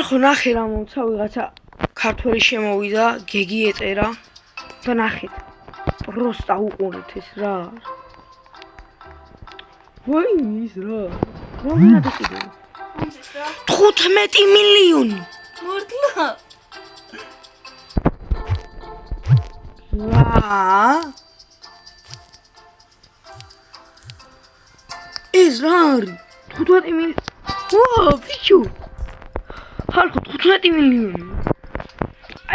ხალხო ნახე რა მომცა ვიღაცა ქართველი შემოვიდა გეგი ეწერა და ნახეთ პროსტა უყურეთ ეს რა ვაი ის რა რა დაიწყე 15 მილიონი მართლა რა ეს რა არის 15 მილიონი ვა ბიჭო ხალხო 15 მილიონი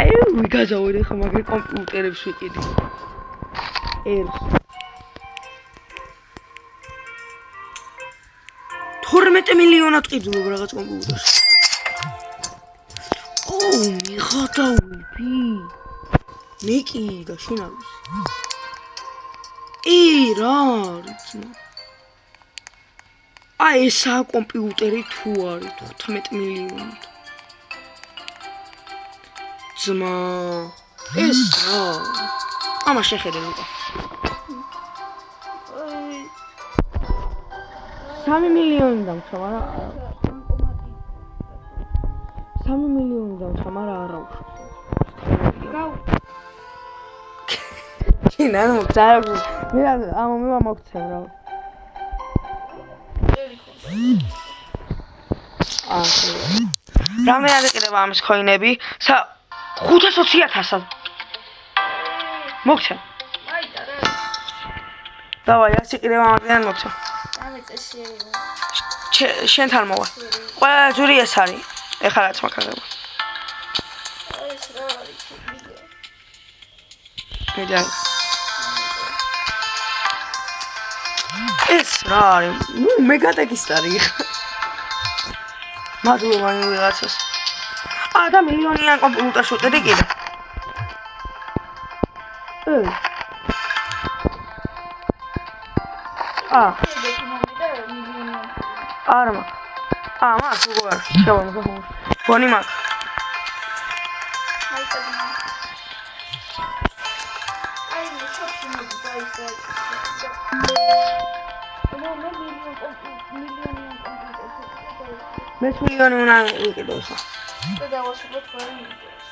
აი ვიგაზავდე ხა მაგერ კომპიუტერებს ვიყიდი ერს 12 მილიონად ყიდულობ რაღაც კომპიუტერს ო მიხატავები ნიკი და შინავის რა არის აი ესა კომპიუტერი თუ არის 15 მილიონი ძმა ეს რა ამა შეხედე უკვე 3 მილიონი დამჭა მაგრამ 3 მილიონი დამჭა მაგრამ არა კინა მოწარ მე ამომევა მოგცემ რა რამე არის კიდევ ამის კოინები 520,000-ად მოგცემ დავაი ასე კიდევ ამიდან მოგცემ შენთან მოვა ყველა ჯური ეს არის ეხლა რაც მაგარება ეს რა არის მეგატეკისტარი მადლობა ვიღაცას და მილიონიან კომპიუტერს ვიყიდი კიდე არა მაგ როგორ შევამო გონი მაგ მე მილიონი უნდა ვიყიდო ხა და დავასრულებ ყველა მილიონს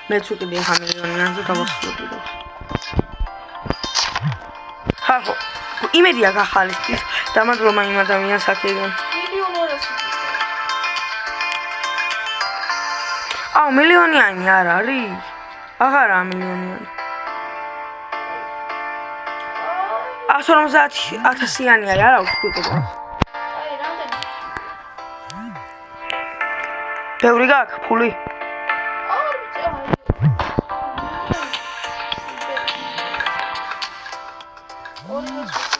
მე ვიყიდი ხა მილიონიანზე დავასრულებ ხახო იმედია გახალისის და მადლობა იმ ადამიანს აქედან მილიონიანი არ არის აღარა მილიონიანი 150,000-იანი არის არა ვიყიდო ბევრი გაქვს ფული? ორი